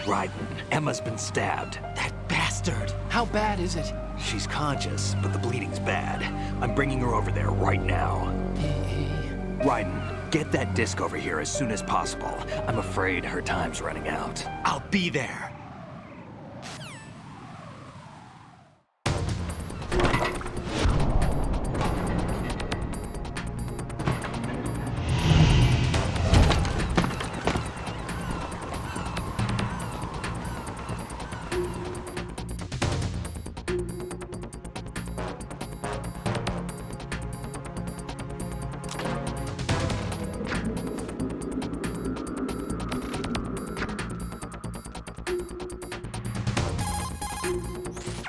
Ryden, Emma's been stabbed. That bastard! How bad is it? She's conscious, but the bleeding's bad. I'm bringing her over there right now. Ryden, get that disc over here as soon as possible. I'm afraid her time's running out. I'll be there.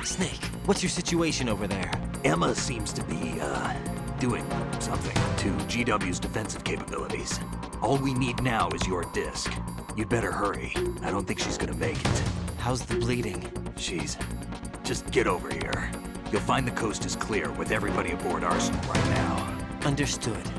Snake, what's your situation over there? Emma seems to be, doing something to GW's defensive capabilities. All we need now is your disc. You'd better hurry. I don't think she's gonna make it. How's the bleeding? Just get over here. You'll find the coast is clear with everybody aboard Arsenal right now. Understood.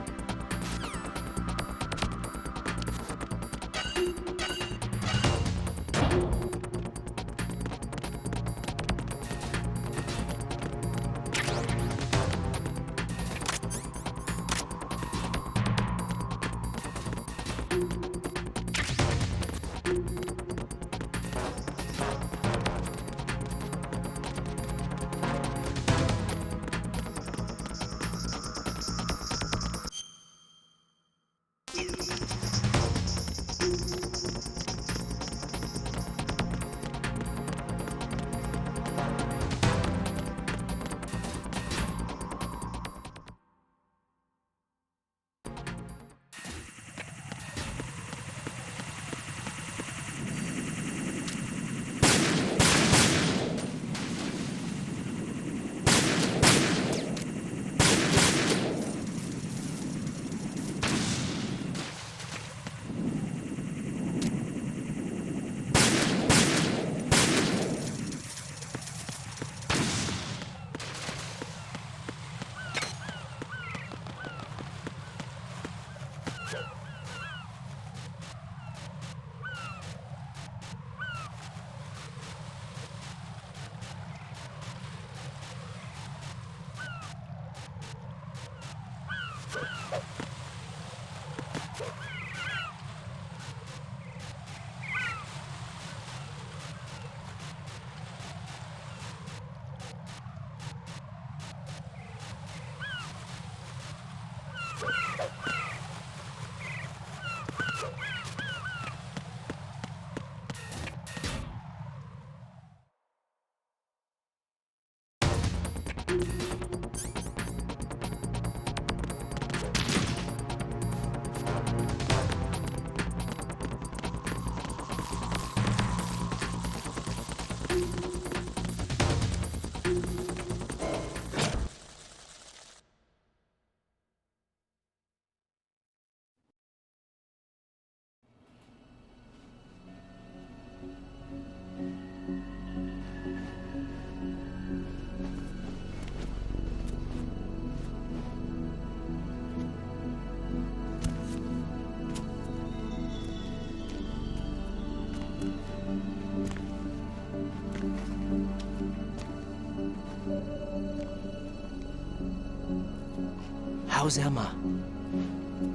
How's Emma?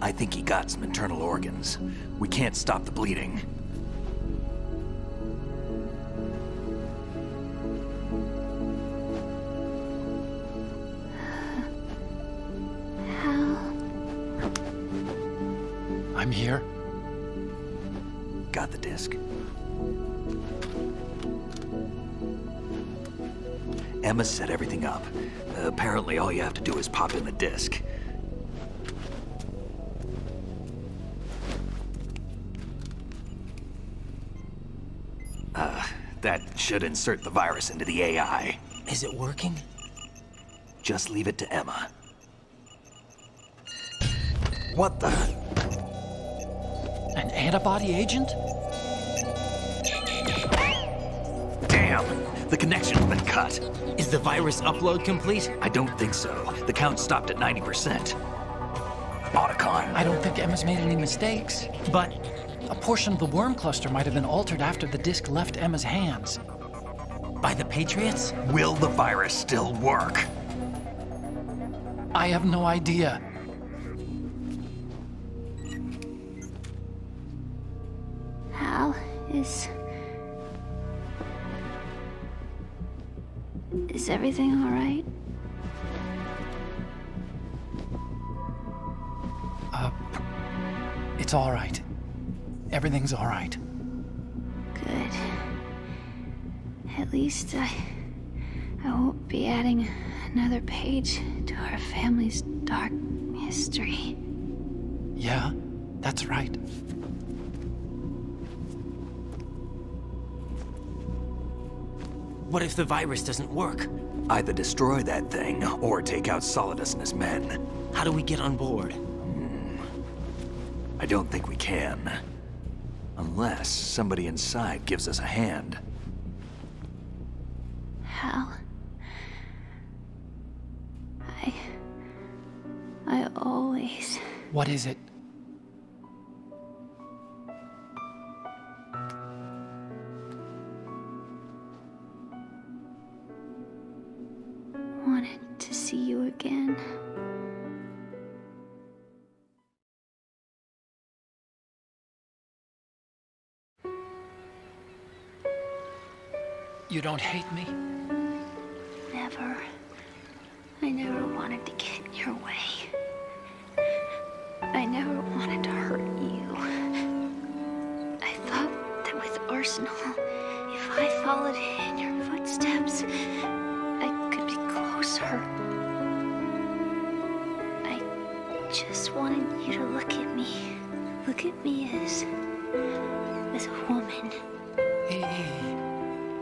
I think he got some internal organs. We can't stop the bleeding. I'm here. Got the disc. Emma set everything up. Apparently all you have to do is pop in the disc. That should insert the virus into the AI. Is it working? Just leave it to Emma. What the? An antibody agent? Damn! The connection's been cut. Is the virus upload complete? I don't think so. The count stopped at 90%. Otacon. I don't think Emma's made any mistakes. But A portion of the worm cluster might have been altered after the disk left Emma's hands. By the Patriots? Will the virus still work? I have no idea. Hal, is everything all right? It's all right. Everything's all right. Good. At least I won't be adding another page to our family's dark history. Yeah, that's right. What if the virus doesn't work? Either destroy that thing, or take out Solidus and his men. How do we get on board? I don't think we can. Unless somebody inside gives us a hand. Hal, I always... What is it? wanted to see you again. You don't hate me? Never. I never wanted to get in your way. I never wanted to hurt you. I thought that with Arsenal, if I followed in your footsteps, I could be closer. I just wanted you to look at me. Look at me as a woman.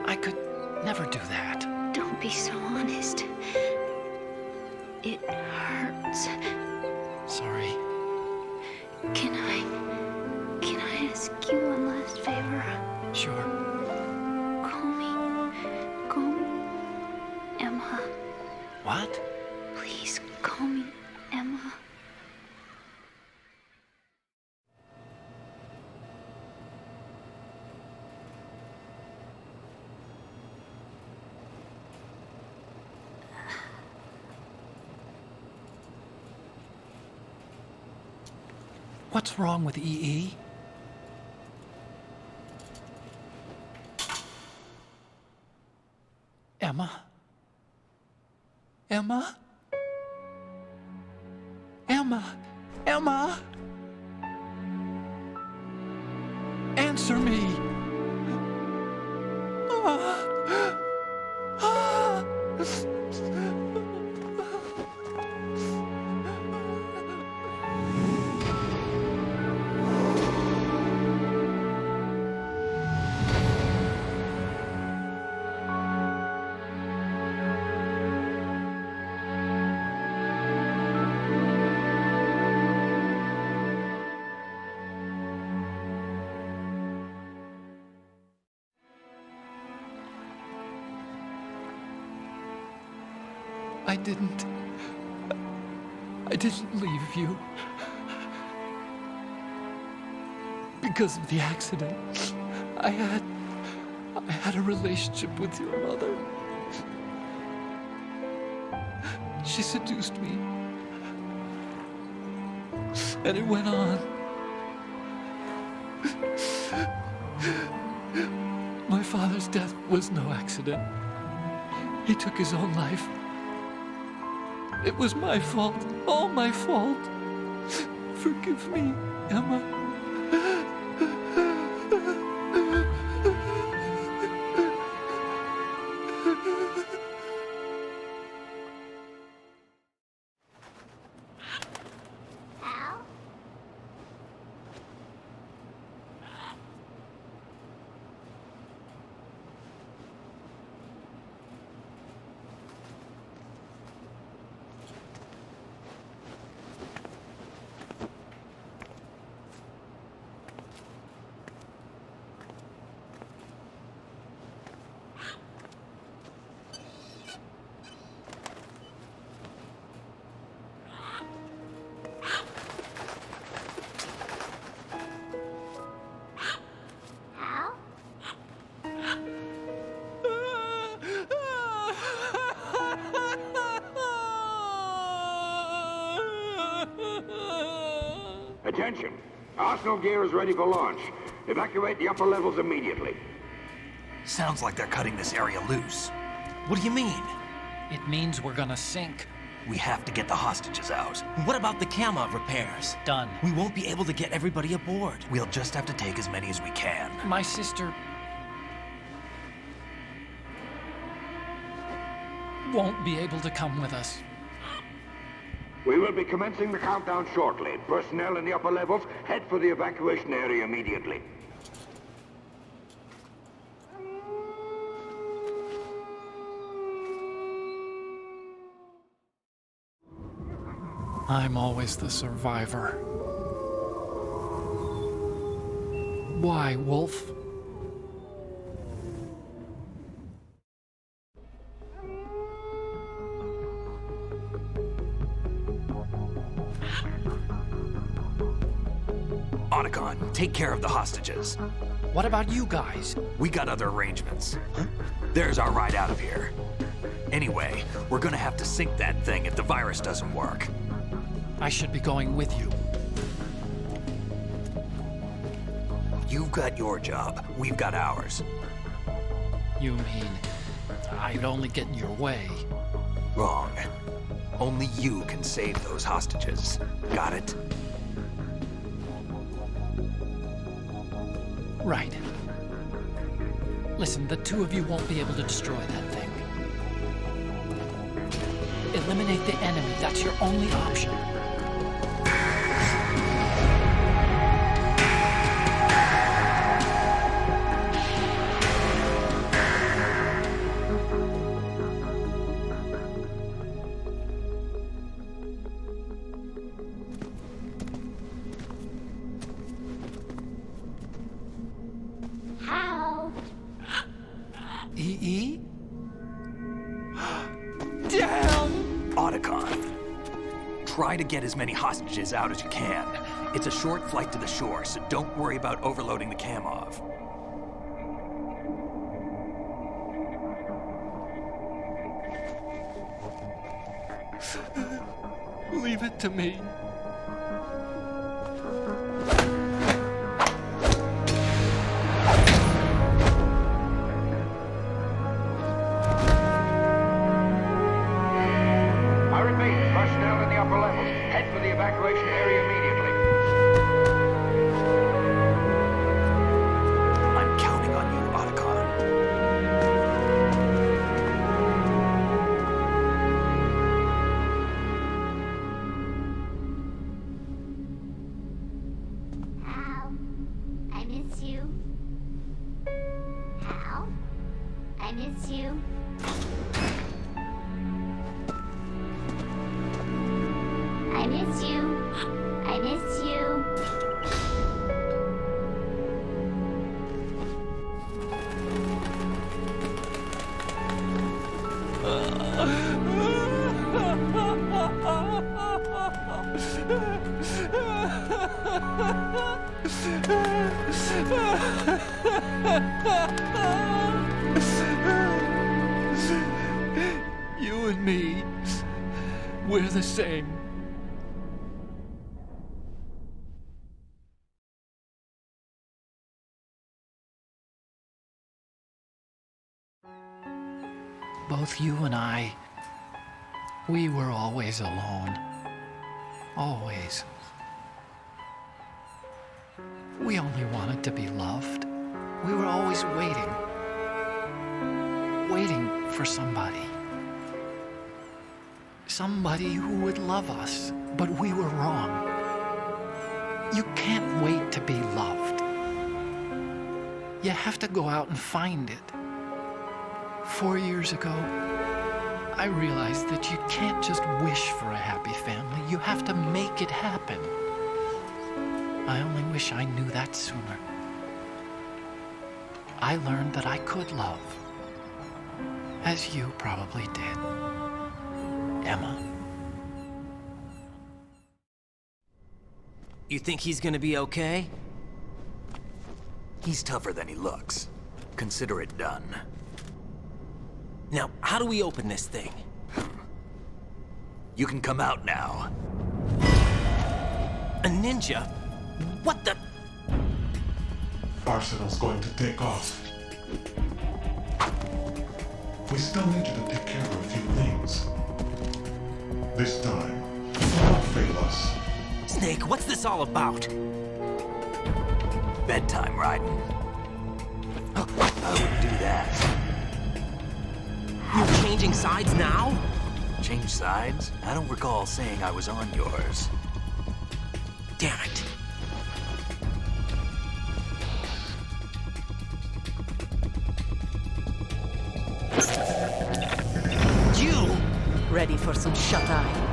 I could never do that. Don't be so honest. It hurts. Sorry. Can I ask you one last favor? Sure. Call me Emma. What? Please call me Emma. What's wrong with EE? Emma? Emma? Emma? Emma? Answer me! I didn't leave you. Because of the accident, I had a relationship with your mother. She seduced me. And it went on. My father's death was no accident. He took his own life. It was my fault, all my fault. Forgive me, Emma. Attention. Arsenal gear is ready for launch. Evacuate the upper levels immediately. Sounds like they're cutting this area loose. What do you mean? It means we're gonna sink. We have to get the hostages out. What about the camo repairs? Done. We won't be able to get everybody aboard. We'll just have to take as many as we can. My sister won't be able to come with us. We will be commencing the countdown shortly. Personnel in the upper levels, head for the evacuation area immediately. I'm always the survivor. Why, Wolf? Otacon, take care of the hostages. What about you guys? We got other arrangements. There's our ride out of here. Anyway, we're gonna have to sink that thing if the virus doesn't work. I should be going with you. You've got your job, we've got ours. You mean I'd only get in your way? Wrong. Only you can save those hostages. Got it? Right. Listen, the two of you won't be able to destroy that thing. Eliminate the enemy. That's your only option. E? Damn! Otacon, try to get as many hostages out as you can. It's a short flight to the shore, so don't worry about overloading the Kamov. Leave it to me. I repeat, personnel in the upper levels, head for the evacuation area immediately. I'm counting on you, Otacon. Hal, I miss you. Hal, I miss you. I miss you. I miss you. You and me, we're the same. Both you and I, we were always alone. Always. We only wanted to be loved. We were always waiting. Waiting for somebody. Somebody who would love us, but we were wrong. You can't wait to be loved. You have to go out and find it. 4 years ago, I realized that you can't just wish for a happy family. You have to make it happen. I only wish I knew that sooner. I learned that I could love, as you probably did, Emma. You think he's gonna be okay? He's tougher than he looks. Consider it done. Now, how do we open this thing? You can come out now. A ninja? What the? Arsenal's going to take off. We still need you to take care of a few things. This time, do not fail us. Snake, what's this all about? Bedtime, Raiden. I wouldn't do that. You're changing sides now? Change sides? I don't recall saying I was on yours. Damn it. You! Ready for some shut-eye?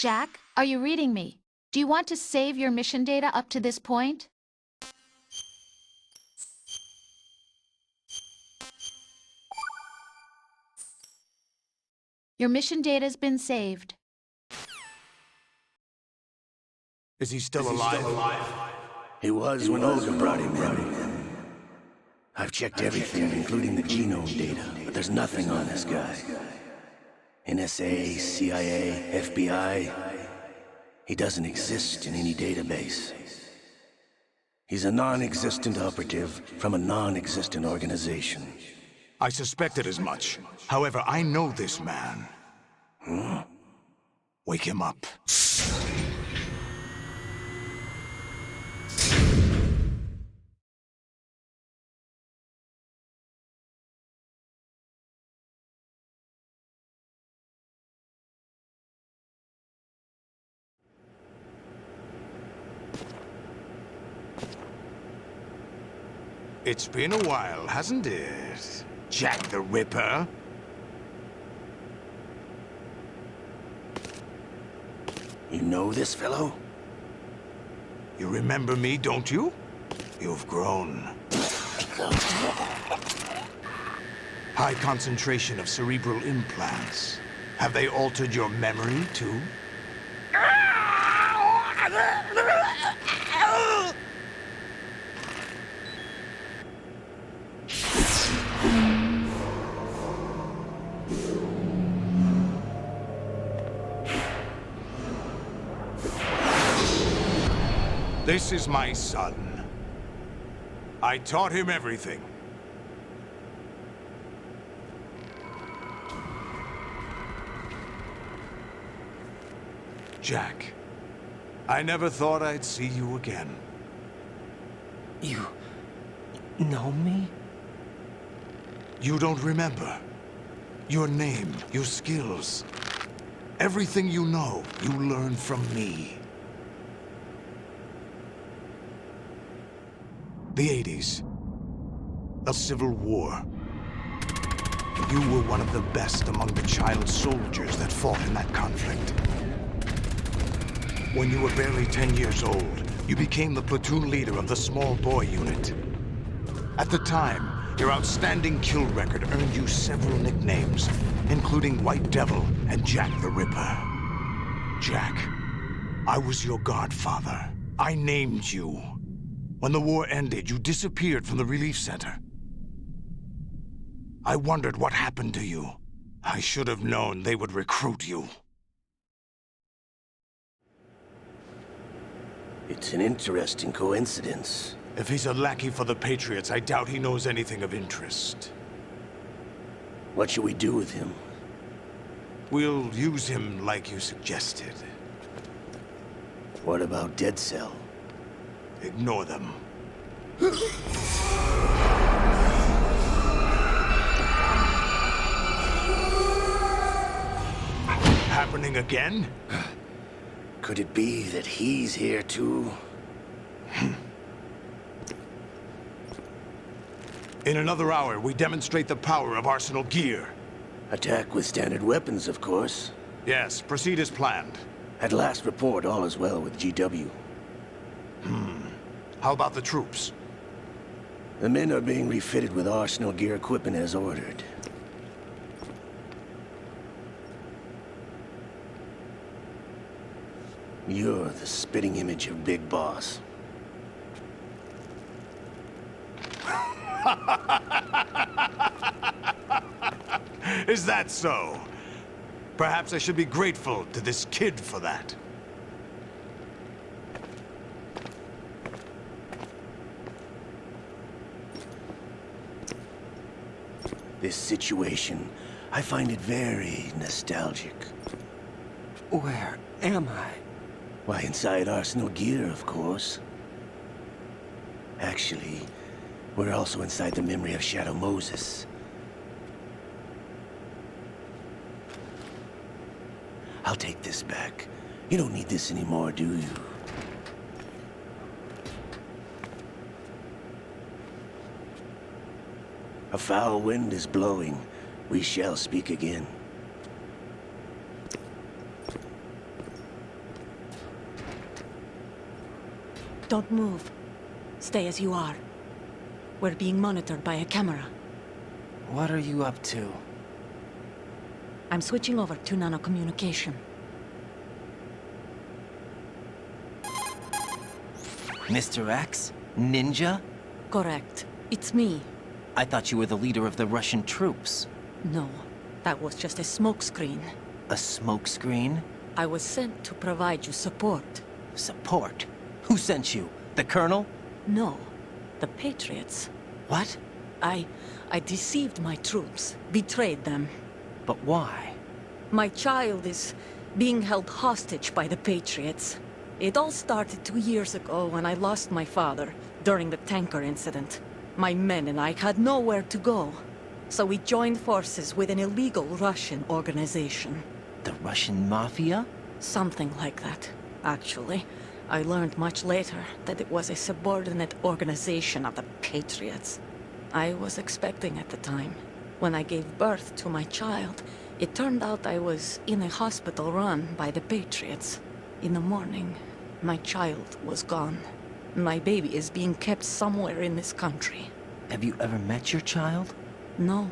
Jack, are you reading me? Do you want to save your mission data up to this point? Your mission data's been saved. Is he still alive? He was when Olga brought him in. I've checked everything, including the genome data, but there's nothing on this guy. NSA, CIA, FBI. He doesn't exist in any database. He's a non-existent operative from a non-existent organization. I suspected as much. However, I know this man. Wake him up. It's been a while, hasn't it? Jack the Ripper? You know this fellow? You remember me, don't you? You've grown. High concentration of cerebral implants. Have they altered your memory, too? This is my son. I taught him everything. Jack, I never thought I'd see you again. You know me? You don't remember. Your name, your skills. Everything you know, you learned from me. The 80s. A civil war. You were one of the best among the child soldiers that fought in that conflict. When you were barely 10 years old, you became the platoon leader of the small boy unit. At the time, your outstanding kill record earned you several nicknames, including White Devil and Jack the Ripper. Jack, I was your godfather. I named you. When the war ended, you disappeared from the relief center. I wondered what happened to you. I should have known they would recruit you. It's an interesting coincidence. If he's a lackey for the Patriots, I doubt he knows anything of interest. What should we do with him? We'll use him like you suggested. What about Dead Cell? Ignore them. Happening again? Could it be that he's here too? In another hour, we demonstrate the power of Arsenal gear. Attack with standard weapons, of course. Yes, proceed as planned. At last report, all is well with GW. How about the troops? The men are being refitted with Arsenal gear equipment as ordered. You're the spitting image of Big Boss. Is that so? Perhaps I should be grateful to this kid for that. This situation, I find it very nostalgic. Where am I? Why, inside Arsenal gear, of course. Actually, we're also inside the memory of Shadow Moses. I'll take this back. You don't need this anymore, do you? A foul wind is blowing. We shall speak again. Don't move. Stay as you are. We're being monitored by a camera. What are you up to? I'm switching over to nanocommunication. Mr. X? Ninja? Correct. It's me. I thought you were the leader of the Russian troops. No, that was just a smokescreen. A smokescreen? I was sent to provide you support. Support? Who sent you? The Colonel? No, the Patriots. What? I deceived my troops, betrayed them. But why? My child is being held hostage by the Patriots. It all started 2 years ago when I lost my father during the tanker incident. My men and I had nowhere to go, so we joined forces with an illegal Russian organization. The Russian Mafia? Something like that, actually. I learned much later that it was a subordinate organization of the Patriots. I was expecting at the time. When I gave birth to my child, it turned out I was in a hospital run by the Patriots. In the morning, my child was gone. My baby is being kept somewhere in this country. Have you ever met your child? No.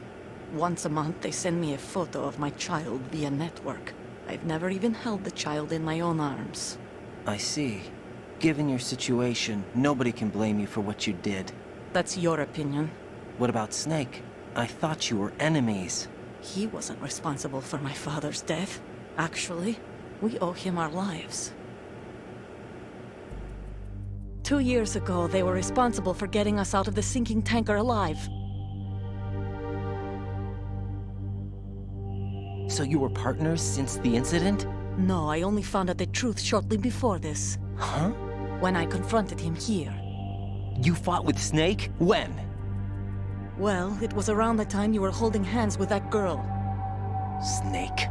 Once a month they send me a photo of my child via network. I've never even held the child in my own arms. I see. Given your situation, nobody can blame you for what you did. That's your opinion. What about Snake? I thought you were enemies. He wasn't responsible for my father's death. Actually, we owe him our lives. 2 years ago, they were responsible for getting us out of the sinking tanker alive. So you were partners since the incident? No, I only found out the truth shortly before this. Huh? When I confronted him here. You fought with Snake? When? Well, it was around the time you were holding hands with that girl. Snake.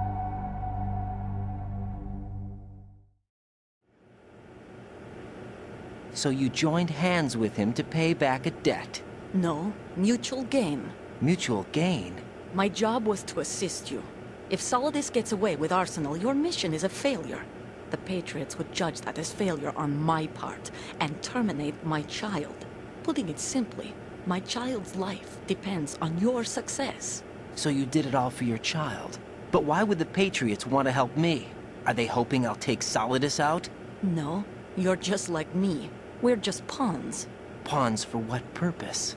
So you joined hands with him to pay back a debt? No, mutual gain. Mutual gain? My job was to assist you. If Solidus gets away with Arsenal, your mission is a failure. The Patriots would judge that as failure on my part, and terminate my child. Putting it simply, my child's life depends on your success. So you did it all for your child. But why would the Patriots want to help me? Are they hoping I'll take Solidus out? No, you're just like me. We're just pawns. Pawns for what purpose?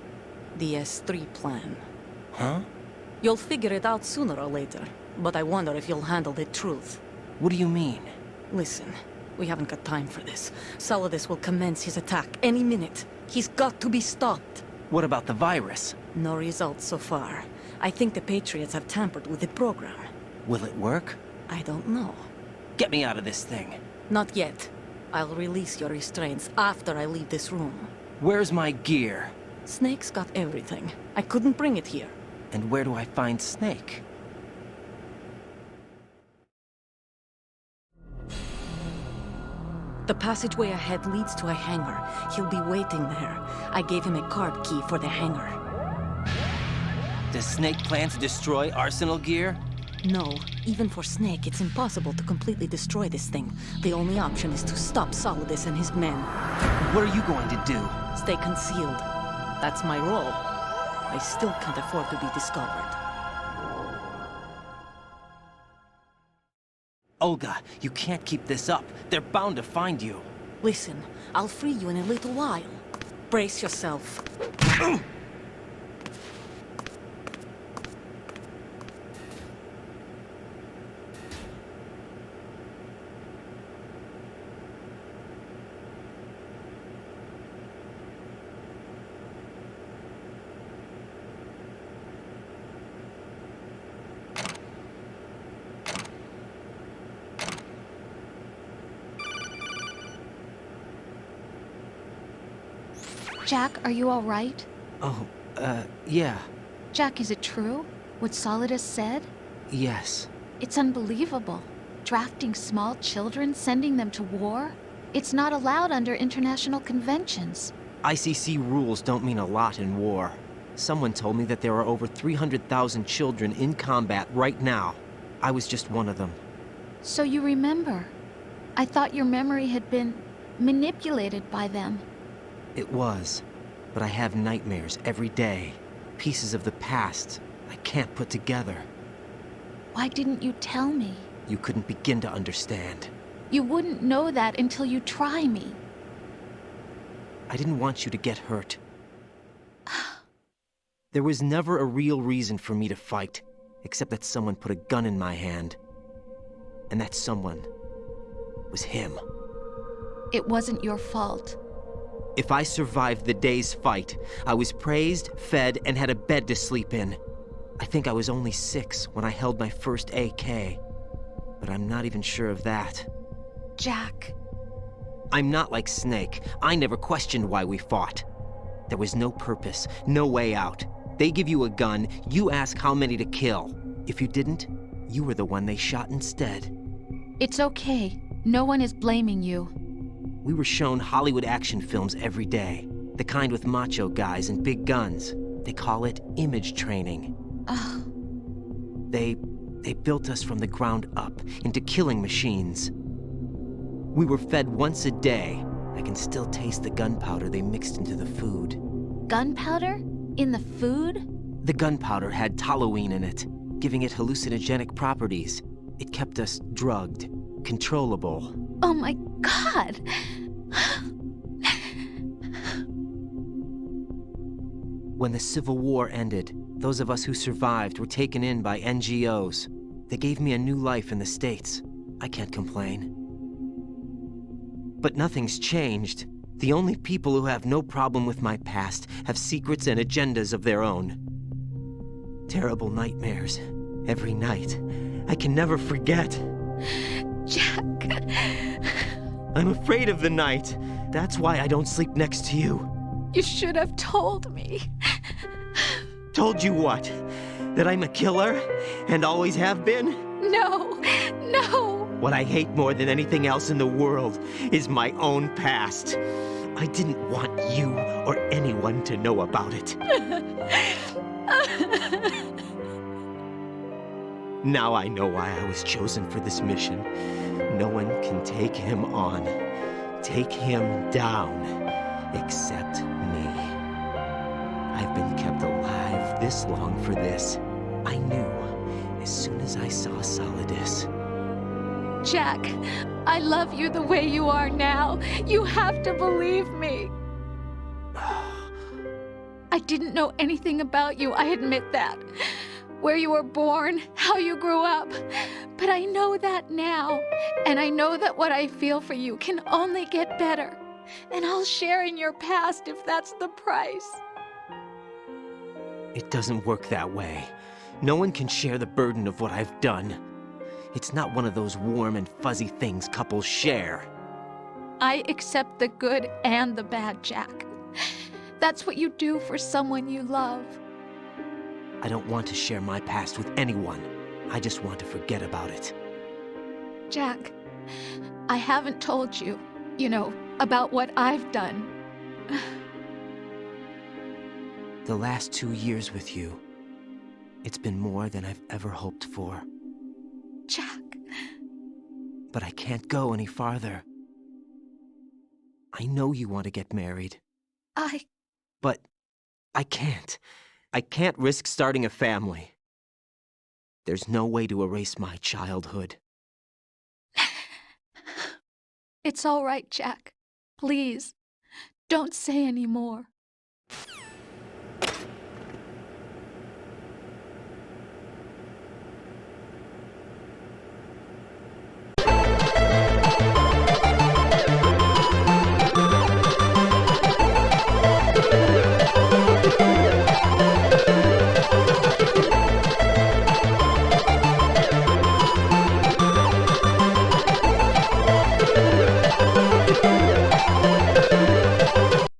The S3 plan. Huh? You'll figure it out sooner or later, but I wonder if you'll handle the truth. What do you mean? Listen, we haven't got time for this. Solidus will commence his attack any minute. He's got to be stopped. What about the virus? No results so far. I think the Patriots have tampered with the program. Will it work? I don't know. Get me out of this thing. Not yet. I'll release your restraints after I leave this room. Where's my gear? Snake's got everything. I couldn't bring it here. And where do I find Snake? The passageway ahead leads to a hangar. He'll be waiting there. I gave him a card key for the hangar. Does Snake plan to destroy Arsenal gear? No. Even for Snake, it's impossible to completely destroy this thing. The only option is to stop Solidus and his men. What are you going to do? Stay concealed. That's my role. I still can't afford to be discovered. Olga, you can't keep this up. They're bound to find you. Listen, I'll free you in a little while. Brace yourself. Jack, are you all right? Oh, yeah. Jack, is it true? What Solidus said? Yes. It's unbelievable. Drafting small children, sending them to war? It's not allowed under international conventions. ICC rules don't mean a lot in war. Someone told me that there are over 300,000 children in combat right now. I was just one of them. So you remember? I thought your memory had been manipulated by them. It was, but I have nightmares every day. Pieces of the past I can't put together. Why didn't you tell me? You couldn't begin to understand. You wouldn't know that until you try me. I didn't want you to get hurt. There was never a real reason for me to fight, except that someone put a gun in my hand. And that someone was him. It wasn't your fault. If I survived the day's fight, I was praised, fed, and had a bed to sleep in. I think I was only 6 when I held my first AK. But I'm not even sure of that. Jack. I'm not like Snake. I never questioned why we fought. There was no purpose, no way out. They give you a gun, you ask how many to kill. If you didn't, you were the one they shot instead. It's okay. No one is blaming you. We were shown Hollywood action films every day. The kind with macho guys and big guns. They call it image training. Ugh. They built us from the ground up into killing machines. We were fed once a day. I can still taste the gunpowder they mixed into the food. Gunpowder? In the food? The gunpowder had toluene in it, giving it hallucinogenic properties. It kept us drugged, controllable. Oh my God! When the Civil War ended, those of us who survived were taken in by NGOs. They gave me a new life in the States. I can't complain. But nothing's changed. The only people who have no problem with my past have secrets and agendas of their own. Terrible nightmares. Every night. I can never forget. Jack. I'm afraid of the night. That's why I don't sleep next to you. You should have told me. Told you what? That I'm a killer? And always have been? No, no. What I hate more than anything else in the world is my own past. I didn't want you or anyone to know about it. Now I know why I was chosen for this mission. No one can take him on, take him down, except me. I've been kept alive this long for this. I knew as soon as I saw Solidus. Jack, I love you the way you are now. You have to believe me. I didn't know anything about you, I admit that. Where you were born, how you grew up. But I know that now. And I know that what I feel for you can only get better. And I'll share in your past if that's the price. It doesn't work that way. No one can share the burden of what I've done. It's not one of those warm and fuzzy things couples share. I accept the good and the bad, Jack. That's what you do for someone you love. I don't want to share my past with anyone. I just want to forget about it. Jack, I haven't told you, about what I've done. The last 2 years with you, it's been more than I've ever hoped for. Jack. But I can't go any farther. I know you want to get married. But I can't. I can't risk starting a family. There's no way to erase my childhood. It's all right, Jack. Please, don't say any more.